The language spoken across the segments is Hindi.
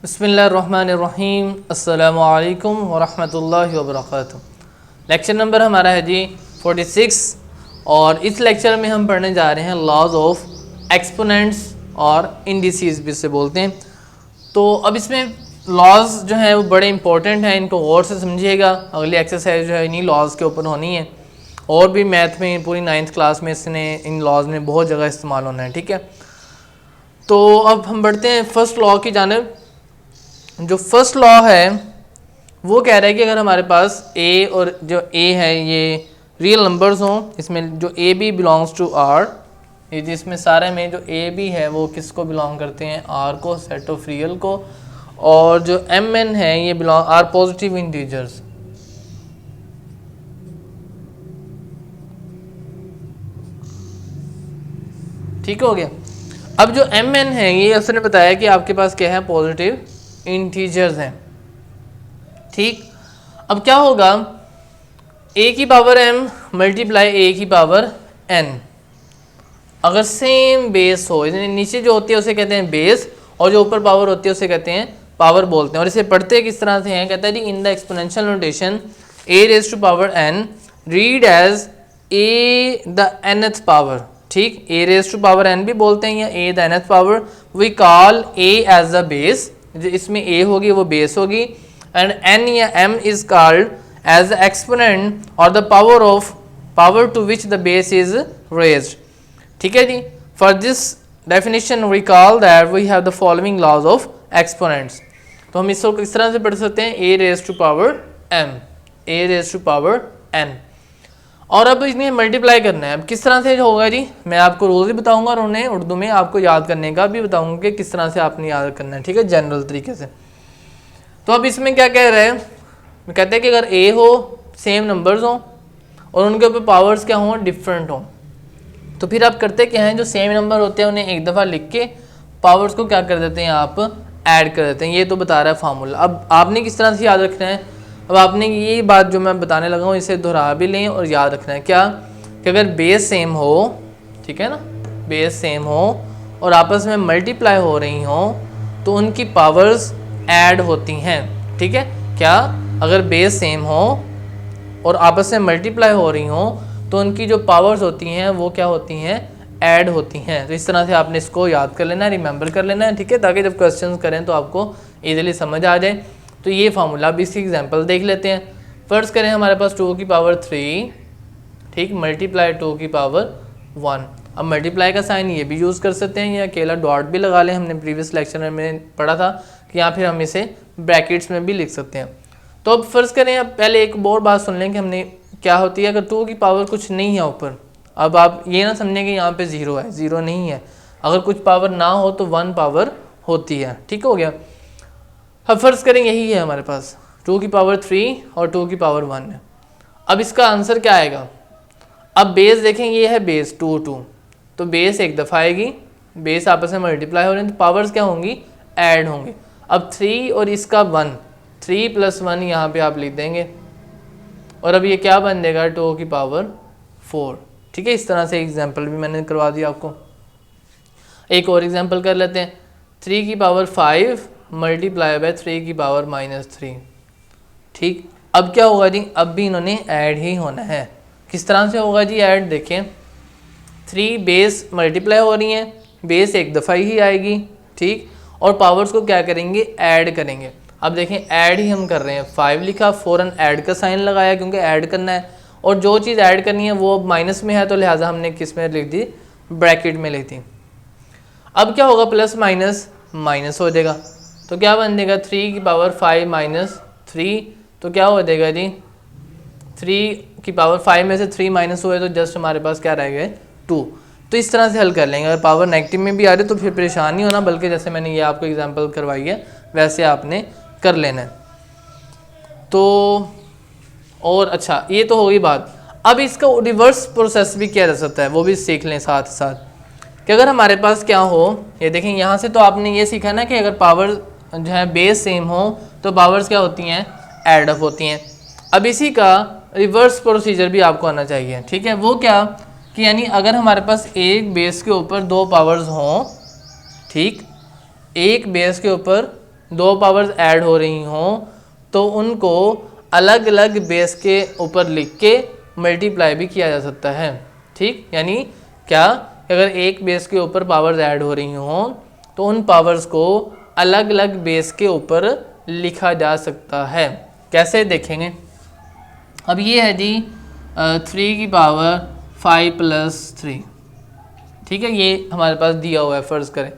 बिस्मिल्लाहिर्रहमानिर्रहीम अस्सलामुअलैकुम वरहमतुल्लाहि वबरकातुहू। लेक्चर नंबर हमारा है जी 46 और इस लेक्चर में हम पढ़ने जा रहे हैं लॉज ऑफ एक्सपोनेंट्स और इंडिसेस भी से बोलते हैं। तो अब इसमें लॉज जो हैं वो बड़े इंपॉर्टेंट हैं, इनको गौर से समझिएगा। अगली एक्सरसाइज जो है इन्हीं लॉज के ऊपर होनी है और भी मैथ में पूरी 9th क्लास में इसने इन लॉज में बहुत जगह इस्तेमाल होना है। ठीक है, तो अब हम बढ़ते हैं फर्स्ट लॉ की जानिब। जो फर्स्ट लॉ है वो कह रहा है कि अगर हमारे पास ए और जो ए है ये रियल नंबर्स हों, इसमें जो a b belongs to R, ये जिसमें सारे में जो ए बी है वो किसको बिलोंग करते हैं, आर को, सेट ऑफ रियल को, और जो एम एन है ये बिलोंग आर पॉजिटिव इंटीजर्स। ठीक हो गया। अब जो एम एन है ये उसने बताया कि आपके पास क्या है, पॉजिटिव इंटीजर्स हैं। ठीक, अब क्या होगा, ए की पावर एम मल्टीप्लाई ए की पावर एन, अगर सेम बेस हो, नीचे जो होती है उसे कहते हैं बेस और जो ऊपर पावर होती है उसे कहते हैं पावर बोलते हैं। और इसे पढ़ते किस तरह से हैं, कहता है जी in the exponential notation a raise to power n read as a the nth power. ठीक, a raise to power n भी बोलते हैं या a the nth power. We call a as the base, जो इसमें ए होगी वो बेस होगी, एंड एन या m is called as the exponent और the power to which the base is raised. ठीक है जी, for this definition we call that we have the following laws of exponents. तो हम इसको किस तरह से पढ़ सकते हैं, a raise to power m, a raise to power n. और अब इन्हें मल्टीप्लाई करना है। अब किस तरह से होगा जी, मैं आपको रूल भी बताऊंगा और उन्हें उर्दू में आपको याद करने का भी बताऊंगा कि किस तरह से आपने याद करना है। ठीक है, जनरल तरीके से। तो अब इसमें क्या कह रहे हैं, कहते हैं कि अगर ए हो, सेम नंबर्स हो और उनके ऊपर पावर्स क्या हों, डिफरेंट हों, तो फिर आप करते क्या हैं, जो सेम नंबर होते हैं उन्हें एक दफ़ा लिख के पावर्स को क्या कर देते हैं, आप ऐड कर देते हैं। ये तो बता रहा है फार्मूला। अब आपने किस तरह से याद रखना है, अब आपने ये बात जो मैं बताने लगा हूँ इसे दोहरा भी लें और याद रखना है क्या, कि अगर बेस सेम हो, ठीक है ना, बेस सेम हो और आपस में मल्टीप्लाई हो रही हो तो उनकी पावर्स ऐड होती हैं। ठीक है, क्या, अगर बेस सेम हो और आपस में मल्टीप्लाई हो रही हो तो उनकी जो पावर्स होती हैं वो क्या होती हैं, ऐड होती हैं। तो इस तरह से आपने इसको याद कर लेना है, रिमेंबर कर लेना है। ठीक है, ताकि जब क्वेश्चंस करें तो आपको इजीली समझ आ जाए। तो ये फार्मूला, अब इसकी एग्जांपल देख लेते हैं। फर्ज करें हमारे पास 2 की पावर 3, ठीक, मल्टीप्लाई 2 की पावर 1। अब मल्टीप्लाई का साइन ये भी यूज़ कर सकते हैं या अकेला डॉट भी लगा लें, हमने प्रीवियस लेक्चर में पढ़ा था कि या फिर हम इसे ब्रैकेट्स में भी लिख सकते हैं। तो अब फ़र्ज़ करें, अब पहले एक और बात सुन लें कि हमने क्या होती है अगर 2 की पावर कुछ नहीं है ऊपर। अब आप ये ना समझें कि यहाँ पे 0 है, 0 नहीं है। अगर कुछ पावर ना हो तो 1 पावर होती है। ठीक हो गया। अब फ़र्ज़ करें यही है हमारे पास 2 की पावर 3 और 2 की पावर 1 है। अब इसका आंसर क्या आएगा, अब बेस देखें, ये है बेस 2 2, तो बेस एक दफ़ा आएगी, बेस आपस में मल्टीप्लाई हो रहे हैं तो पावर्स क्या होंगी, ऐड होंगी। अब 3 और इसका 1, 3 + 1 यहाँ पे आप लिख देंगे और अब ये क्या बन जाएगा, 2 की पावर 4। ठीक है, इस तरह से एग्जाम्पल भी मैंने करवा दिया आपको। एक और एग्जाम्पल कर लेते हैं, 3 की पावर 5 मल्टीप्लाई बाय 3 की पावर -3। ठीक, अब क्या होगा जी, अब भी इन्होंने ऐड ही होना है। किस तरह से होगा जी ऐड, देखें 3 बेस मल्टीप्लाई हो रही हैं, बेस एक दफ़ा ही आएगी, ठीक, और पावर्स को क्या करेंगे, ऐड करेंगे। अब देखें ऐड ही हम कर रहे हैं, 5 लिखा, फ़ौरन ऐड का साइन लगाया क्योंकि ऐड करना है, और जो चीज़ ऐड करनी है वो माइनस में है तो लिहाजा हमने किस में लिख दी, ब्रैकेट में लिख दी। अब क्या होगा, प्लस माइनस माइनस हो जाएगा, तो क्या बन जाएगा 3 की पावर 5 - 3, तो क्या हो जाएगा जी, 3 की पावर 5 में से 3 माइनस हुए तो जस्ट हमारे पास क्या रह गए, 2। तो इस तरह से हल कर लेंगे। अगर पावर नेगेटिव में भी आ रही तो फिर परेशान नहीं होना, बल्कि जैसे मैंने ये आपको एग्जांपल करवाई है वैसे आपने कर लेना है। तो और अच्छा, ये तो होगी बात। अब इसका रिवर्स प्रोसेस भी किया जा सकता है, वो भी सीख लें साथ साथ कि अगर हमारे पास क्या हो, ये देखें यहाँ से तो आपने ये सीखा ना कि अगर पावर जो है बेस सेम हो तो पावर्स क्या होती हैं, ऐड अप होती हैं। अब इसी का रिवर्स प्रोसीजर भी आपको आना चाहिए। ठीक है, वो क्या कि यानी अगर हमारे पास एक बेस के ऊपर 2 पावर्स हों, ठीक, एक बेस के ऊपर दो पावर्स ऐड हो रही हों तो उनको अलग अलग बेस के ऊपर लिख के मल्टीप्लाई भी किया जा सकता है। ठीक, यानी क्या, अगर एक बेस के ऊपर पावर्स ऐड हो रही हों तो उन पावर्स को अलग अलग बेस के ऊपर लिखा जा सकता है। कैसे देखेंगे? अब ये है जी 3 की पावर 5 + 3, ठीक है, ये हमारे पास दिया हुआ है फ़र्ज़ करें।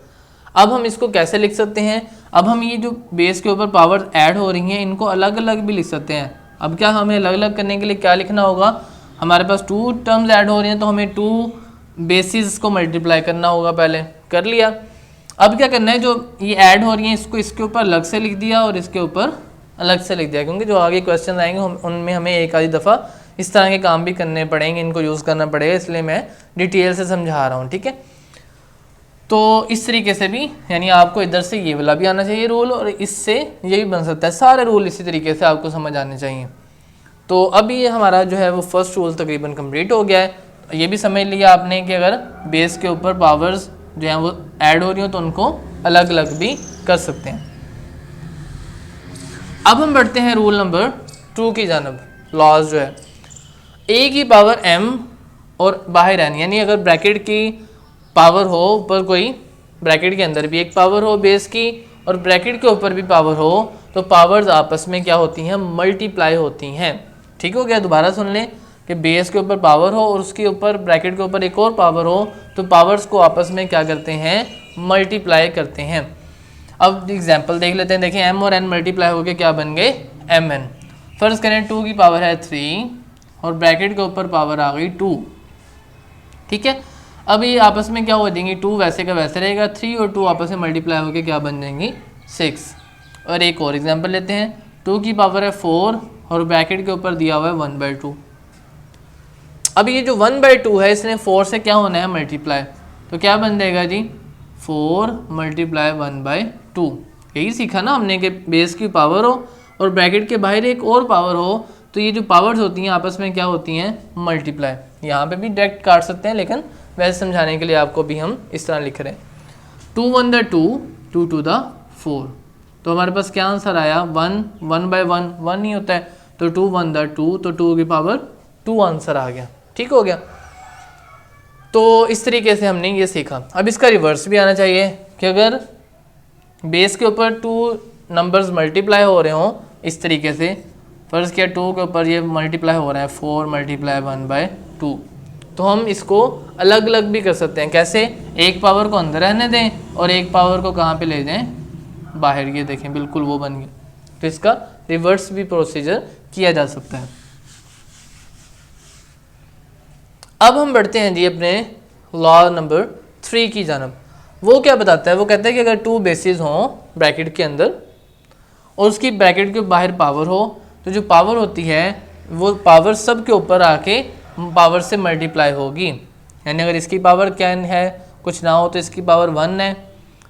अब हम इसको कैसे लिख सकते हैं? अब हम ये जो बेस के ऊपर पावर ऐड हो रही हैं इनको अलग अलग भी लिख सकते हैं। अब क्या हमें अलग अलग करने के लिए क्या लिखना होगा? हमारे पास 2 टर्म्स ऐड हो रही हैं तो हमें 2 बेसिस को मल्टीप्लाई करना होगा, पहले कर लिया। अब क्या करना है, जो ये ऐड हो रही हैं इसको इसके ऊपर अलग से लिख दिया और इसके ऊपर अलग से लिख दिया, क्योंकि जो आगे क्वेश्चन आएंगे उनमें हमें एक आधी दफ़ा इस तरह के काम भी करने पड़ेंगे, इनको यूज़ करना पड़ेगा, इसलिए मैं डिटेल से समझा रहा हूँ। ठीक है, तो इस तरीके से भी, यानी आपको इधर से ये वाला भी आना चाहिए रूल और इससे ये भी बन सकता है, सारे रूल इसी तरीके से आपको समझ आने चाहिए। तो अब ये हमारा जो है वो फर्स्ट रूल तकरीबन कंप्लीट हो गया है। ये भी समझ लिया आपने कि अगर बेस के ऊपर पावर्स जो हैं वो ऐड हो रही हो तो उनको अलग अलग भी कर सकते हैं। अब हम बढ़ते हैं रूल नंबर 2 की जानब। लॉज जो है a की पावर m और बाहर n, यानी अगर ब्रैकेट की पावर हो, ऊपर कोई ब्रैकेट के अंदर भी एक पावर हो बेस की और ब्रैकेट के ऊपर भी पावर हो, तो पावर्स आपस में क्या होती हैं? मल्टीप्लाई होती हैं। ठीक हो गया? दोबारा सुन लें कि बेस के ऊपर पावर हो और उसके ऊपर ब्रैकेट के ऊपर एक और पावर हो तो पावर्स को आपस में क्या करते हैं? मल्टीप्लाई करते हैं। अब एग्जांपल देख लेते हैं। देखें, m और n मल्टीप्लाई होकर क्या बन गए? mn। फर्ज करें 2 की पावर है 3 और ब्रैकेट के ऊपर पावर आ गई 2। ठीक है, अब ये आपस में क्या हो जाएंगी? 2 वैसे का वैसे रहेगा, 3 और 2 आपस में मल्टीप्लाई होकर क्या बन जाएंगी? 6। और एक और एग्जांपल लेते हैं, 2 की पावर है 4 और ब्रैकेट के ऊपर दिया हुआ है 1/2। अब ये जो 1/2 है इसने 4 से क्या होना है? मल्टीप्लाई, तो क्या बन जाएगा जी? 4 × 1/2। यही सीखा ना हमने कि बेस की पावर हो और ब्रैकेट के बाहर एक और पावर हो तो ये जो पावर्स होती हैं आपस में क्या होती हैं? मल्टीप्लाई। यहाँ पे भी डायरेक्ट काट सकते हैं, लेकिन वैसे समझाने के लिए आपको भी हम इस तरह लिख रहे हैं। 2 × 1 = 2, 2 × 4। तो हमारे पास क्या आंसर आया? 1, 1/1 1 नहीं होता है, तो 2 × 1 = 2, तो 2 की पावर 2 आंसर आ गया। ठीक हो गया? तो इस तरीके से हमने ये सीखा। अब इसका रिवर्स भी आना चाहिए कि अगर बेस के ऊपर 2 नंबर्स मल्टीप्लाई हो रहे हों इस तरीके से, फर्ज किया 2 के ऊपर ये मल्टीप्लाई हो रहा है 4 × 1/2, तो हम इसको अलग अलग भी कर सकते हैं। कैसे? एक पावर को अंदर रहने दें और एक पावर को कहाँ पे ले जाएं? बाहर। ये देखें, बिल्कुल वो बन गया। तो इसका रिवर्स भी प्रोसीजर किया जा सकता है। अब हम बढ़ते हैं जी अपने लॉ नंबर 3 की जानब। वो क्या बताता है? वो कहता है कि अगर 2 बेसिस हों ब्रैकेट के अंदर और उसकी ब्रैकेट के बाहर पावर हो, तो जो पावर होती है वो पावर सब के ऊपर आके पावर से मल्टीप्लाई होगी। यानी अगर इसकी पावर क्या है, कुछ ना हो, तो इसकी पावर 1 है,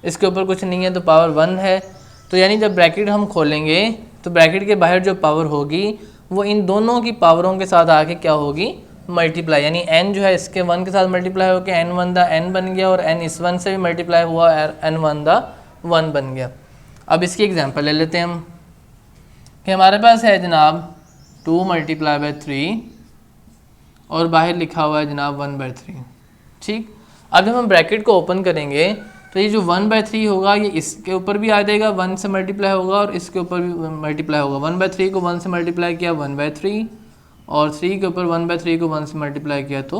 इसके ऊपर कुछ नहीं है तो पावर 1 है। तो यानी जब ब्रैकेट हम खोलेंगे तो ब्रैकेट के बाहर जो पावर होगी वो इन दोनों की पावरों के साथ आके क्या होगी? मल्टीप्लाई। यानी n जो है इसके 1 के साथ मल्टीप्लाई होकर n1 द n बन गया और n इस 1 से भी मल्टीप्लाई हुआ, n1 द 1 बन गया। अब इसकी एग्जांपल ले लेते हैं हम कि हमारे पास है जनाब 2 × 3 और बाहर लिखा हुआ है जनाब 1/3। ठीक, अब जब हम ब्रैकेट को ओपन करेंगे तो ये जो 1/3 होगा ये इसके ऊपर भी आ जाएगा, 1 से मल्टीप्लाई होगा और इसके ऊपर भी मल्टीप्लाई होगा। 1/3 को 1 से मल्टीप्लाई किया 1/3 और 3 के ऊपर 1/3 को 1 से मल्टीप्लाई किया तो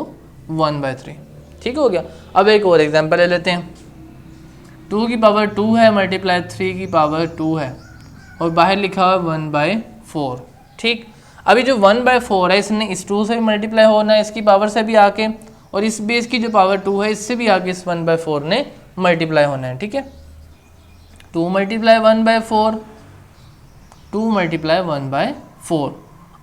1/3। ठीक हो गया? अब एक और एग्जांपल ले लेते हैं। 2 की पावर 2 है मल्टीप्लाई 3 की पावर 2 है और बाहर लिखा हुआ 1/4। ठीक, अभी जो 1/4 है इसने इस 2 से भी मल्टीप्लाई होना है, इसकी पावर से भी आके, और इस बेस की जो पावर 2 है इससे भी आके इस 1/4 ने मल्टीप्लाई होना है। ठीक है, 2 × 1/4, 2 × 1/4।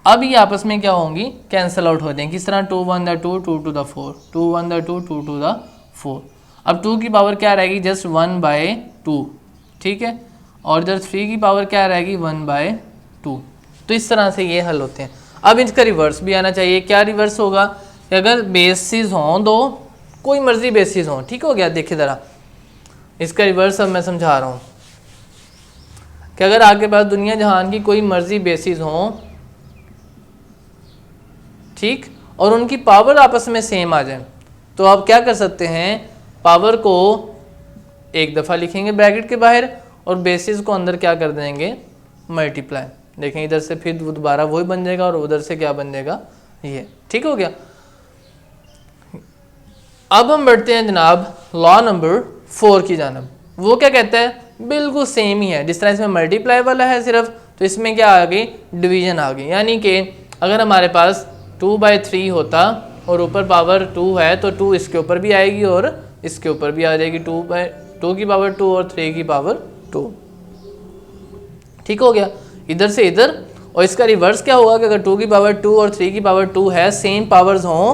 अब ये आपस में क्या होंगी? कैंसिल आउट हो जाएंगी। किस तरह? 2 × 1 = 2, 2 × 4, 2 × 1 = 2, 2 × 4। अब 2 की पावर क्या रहेगी? जस्ट 1/2। ठीक है, और इधर 3 की पावर क्या रहेगी? 1/2। तो इस तरह से ये हल होते हैं। अब इसका रिवर्स भी आना चाहिए। क्या रिवर्स होगा? कि अगर बेसिस हों दो, कोई मर्जी बेसिस हों, ठीक हो गया? देखिए ज़रा इसका रिवर्स अब मैं समझा रहा हूँ। कि अगर आपके पास दुनिया जहान की कोई मर्जी बेसिस हों, ठीक, और उनकी पावर आपस में सेम आ जाए, तो आप क्या कर सकते हैं, पावर को एक दफ़ा लिखेंगे ब्रैकेट के बाहर और बेसिस को अंदर क्या कर देंगे, मल्टीप्लाई। देखें इधर से फिर दोबारा वही बन जाएगा और उधर से क्या बन जाएगा, ये। ठीक हो गया। अब हम बढ़ते हैं जनाब लॉ नंबर 4 की जानब। वो क्या कहता है, बिल्कुल सेम ही है, जिस तरह इसमें मल्टीप्लाई वाला है सिर्फ, तो इसमें क्या आ गई, डिवीजन आ गई। यानी कि अगर हमारे पास 2/3 होता और ऊपर पावर 2 है तो 2 इसके ऊपर भी आएगी और इसके ऊपर भी आ जाएगी, 2 की पावर 2 और 3 की पावर 2। ठीक हो गया, इधर से इधर। और इसका रिवर्स क्या होगा कि अगर 2 की पावर 2 और 3 की पावर 2 है, सेम पावर्स हों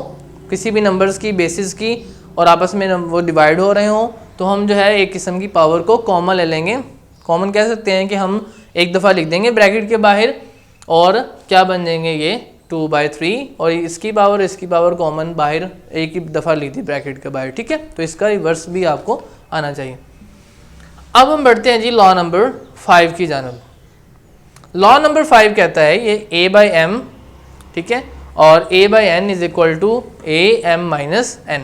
किसी भी नंबर्स की बेसिस की और आपस में वो डिवाइड हो रहे हों, तो हम जो है एक किस्म की पावर को कॉमन ले लेंगे। कॉमन कह सकते हैं कि हम एक दफ़ा लिख देंगे ब्रैकेट के बाहर और क्या बन जाएंगे, ये 2/3 और इसकी पावर कॉमन बाहर एक ही दफ़ा लिख दी ब्रैकेट के बाहर। ठीक है, तो इसका रिवर्स भी आपको आना चाहिए। अब हम बढ़ते हैं जी लॉ नंबर 5 की जानब। लॉ नंबर 5 कहता है ये a/m, ठीक है, और a/n is equal to am-n।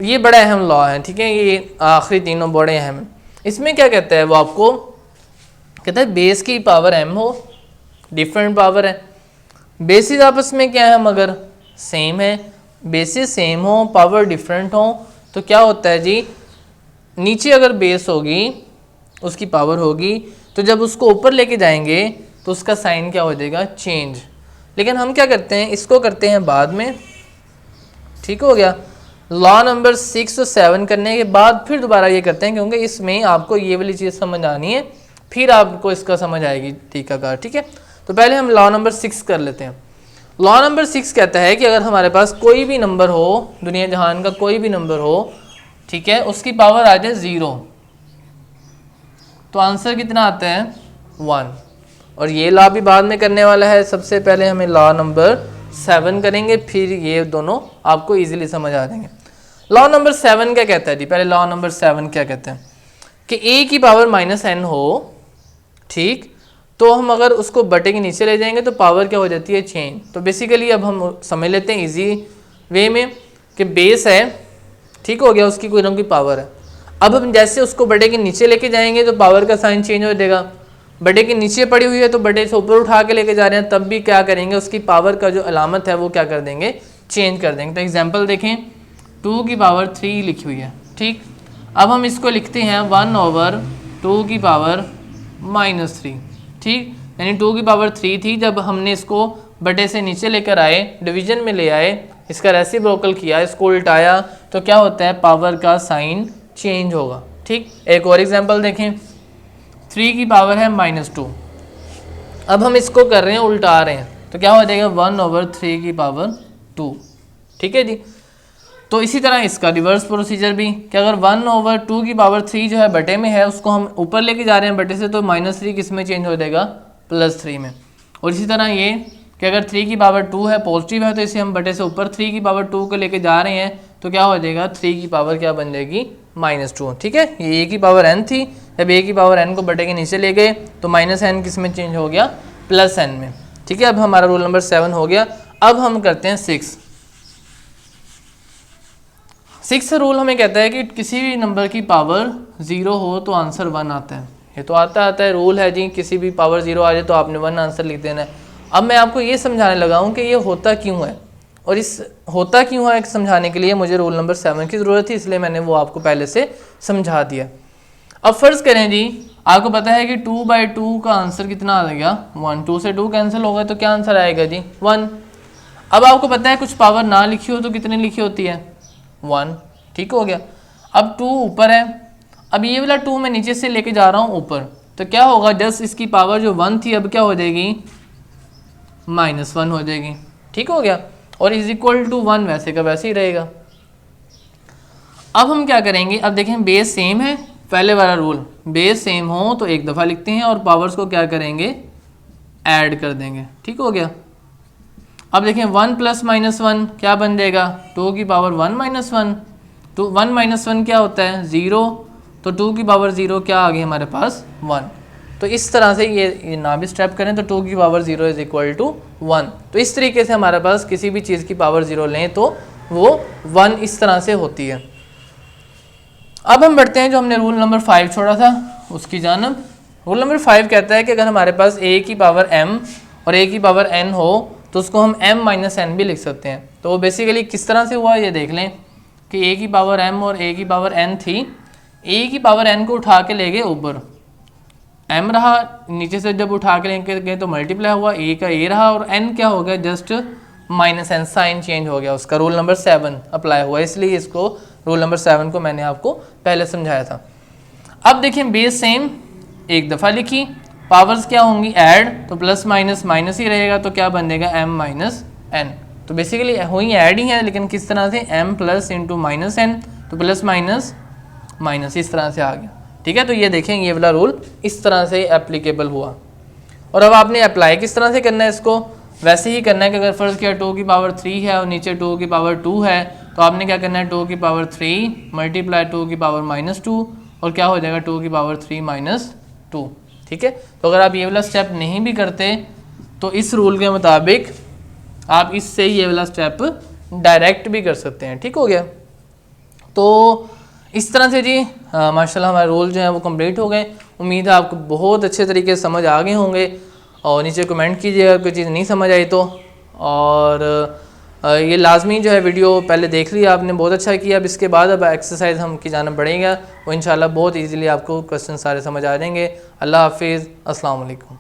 ये बड़ा अहम लॉ है, ठीक है, ये आखिरी तीनों बड़े अहम हैं। इसमें क्या कहता है, वो आपको कहता है बेस की पावर m हो, डिफरेंट पावर है, बेसिस आपस में क्या है, मगर सेम है। बेसिस सेम हो, पावर डिफरेंट हो, तो क्या होता है जी, नीचे अगर बेस होगी उसकी पावर होगी, तो जब उसको ऊपर लेके जाएंगे तो उसका साइन क्या हो जाएगा, चेंज। लेकिन हम क्या करते हैं, इसको करते हैं बाद में। ठीक हो गया। लॉ नंबर 6 और 7 करने के बाद फिर दोबारा ये करते हैं, क्योंकि इसमें आपको ये वाली चीज़ समझ आनी है, फिर आपको इसका समझ आएगी टीकाकार। ठीक है, तो पहले हम लॉ नंबर 6 कर लेते हैं। लॉ नंबर 6 कहता है कि अगर हमारे पास कोई भी नंबर हो, दुनिया जहान का कोई भी नंबर हो, ठीक है, उसकी पावर आ जाए 0, तो आंसर कितना आता है, 1। और ये लॉ भी बाद में करने वाला है, सबसे पहले हमें लॉ नंबर 7 करेंगे, फिर ये दोनों आपको इजीली समझ आ जाएंगे। लॉ नंबर 7 क्या कहता है जी, पहले लॉ नंबर 7 क्या कहते हैं कि a की पावर -n हो, ठीक, तो हम अगर उसको बटे के नीचे ले जाएंगे तो पावर क्या हो जाती है, चेंज। तो बेसिकली अब हम समझ लेते हैं इजी वे में कि बेस है, ठीक हो गया, उसकी कोई ना कोई पावर है। अब हम जैसे उसको बटे के नीचे लेके जाएंगे तो पावर का साइन चेंज हो जाएगा। बटे के नीचे पड़ी हुई है तो बटे से ऊपर उठा के लेके जा रहे हैं, तब भी क्या करेंगे, उसकी पावर का जो अलामत है वो क्या कर देंगे, चेंज कर देंगे। तो एग्जांपल देखें, 2 की पावर 3 लिखी हुई है, ठीक, अब हम इसको लिखते हैं 1/2 की पावर -3, ठीक, यानी 2 की पावर 3 थी, जब हमने इसको बटे से नीचे लेकर आए, डिवीजन में ले आए, इसका रेसिप्रोकल किया, इसको उल्टाया, तो क्या होता है, पावर का साइन चेंज होगा। ठीक, एक और एग्जांपल देखें, 3 की पावर है -2, अब हम इसको कर रहे हैं, उल्टा रहे हैं, तो क्या हो जाएगा, 1/3 की पावर 2। ठीक है जी। तो इसी तरह इसका रिवर्स प्रोसीजर भी कि अगर 1/2 की पावर 3 जो है बटे में है, उसको हम ऊपर लेके जा रहे हैं बटे से, तो -3 किस में चेंज हो जाएगा, +3 में। और इसी तरह ये कि अगर 3 की पावर 2 है, पॉजिटिव है, तो इसे हम बटे से ऊपर 3 की पावर 2 को लेके जा रहे हैं, तो क्या हो जाएगा, 3 की पावर क्या बन जाएगी, -2। ठीक है, ये a की पावर n थी, जब a की पावर n को बटे के नीचे ले गए तो -n किस में चेंज हो गया, +n में। ठीक है, अब हमारा रूल नंबर 7 हो गया। अब हम करते हैं 6 रूल हमें कहता है कि किसी भी नंबर की पावर 0 हो तो आंसर 1 आता है। ये तो आता है रूल है जी, किसी भी पावर 0 आ जाए तो आपने 1 आंसर लिख देना है। अब मैं आपको ये समझाने लगा हूँ कि ये होता क्यों है, और इस होता क्यों है समझाने के लिए मुझे रूल नंबर 7 की ज़रूरत थी, इसलिए मैंने वो आपको पहले से समझा दिया। अब फ़र्ज़ करें जी, आपको पता है कि 2/2 का आंसर कितना आ जाएगा, 1। 2 से 2 कैंसिल होगा तो क्या आंसर आएगा जी, 1। अब आपको पता है कुछ पावर ना लिखी हो तो कितनी लिखी होती है, 1। ठीक हो गया। अब 2 ऊपर है, अब ये वाला 2 मैं नीचे से लेके जा रहा हूँ ऊपर, तो क्या होगा, जस्ट इसकी पावर जो 1 थी अब क्या हो जाएगी, -1 हो जाएगी। ठीक हो गया, और इज इक्वल टू 1 वैसे का वैसे ही रहेगा। अब हम क्या करेंगे, अब देखें बेस सेम है, पहले वाला रूल, बेस सेम हो तो एक दफ़ा लिखते हैं और पावर्स को क्या करेंगे, ऐड कर देंगे। ठीक हो गया। अब देखें 1 + -1 क्या बन जाएगा, 2 की पावर 1 - 1, तो 1 - 1 क्या होता है, 0, तो 2 की पावर 0 क्या आ गई हमारे पास, 1। तो इस तरह से ये ना भी स्टेप करें तो 2 की पावर 0 इज इक्वल टू 1। तो इस तरीके से हमारे पास किसी भी चीज़ की पावर 0 लें तो वो 1 इस तरह से होती है। अब हम बढ़ते हैं जो हमने रूल नंबर 5 छोड़ा था उसकी जानब। रूल नंबर 5 कहता है कि अगर हमारे पास a की पावर m और a की पावर n हो तो उसको हम m माइनस n भी लिख सकते हैं। तो वो बेसिकली किस तरह से हुआ ये देख लें कि a की पावर m और a की पावर n थी, a की पावर n को उठा के ले गए ऊपर, m रहा, नीचे से जब उठा के लेके गए तो मल्टीप्लाई हुआ, a का a रहा और n क्या हो गया, just minus n, sign change हो गया उसका। रूल नंबर 7 अप्लाई हुआ, इसलिए इसको रूल नंबर 7 को मैंने आपको पहले समझाया था। अब देखें बेस सेम एक दफ़ा लिखी, पावर्स क्या होंगी ऐड, तो प्लस माइनस माइनस ही रहेगा, तो क्या बनेगा m माइनस n। तो बेसिकली हुई ऐड ही है लेकिन किस तरह से, m plus into minus n, तो प्लस माइनस माइनस इस तरह से आ गया। ठीक है, तो ये देखें ये वाला रूल इस तरह से एप्लीकेबल हुआ। और अब आपने अप्लाई किस तरह से करना है इसको, वैसे ही करना है कि अगर फ़र्ज़ किया 2 की पावर 3 है और नीचे 2 की पावर 2 है तो आपने क्या करना है 2 की पावर 3 मल्टीप्लाई 2 की पावर माइनस 2 और क्या हो जाएगा 2 की पावर 3 माइनस 2। ठीक है, तो अगर आप ये वाला स्टेप नहीं भी करते तो इस रूल के मुताबिक आप इससे ये वाला स्टेप डायरेक्ट भी कर सकते हैं। ठीक हो गया, तो इस तरह से जी माशाल्लाह हमारे रूल जो हैं वो कंप्लीट हो गए। उम्मीद है आपको बहुत अच्छे तरीके से समझ आ गए होंगे और नीचे कमेंट कीजिएगा कोई चीज़ नहीं समझ आई तो। और ये लाजमी जो है वीडियो पहले देख लिया आपने, बहुत अच्छा किया। अब इसके बाद अब एक्सरसाइज हम की जाना पड़ेगा, वो इंशाल्लाह बहुत ईजीली आपको क्वेश्चन सारे समझ आ जाएंगे। अल्लाह हाफिज़, अस्सलाम वालेकुम।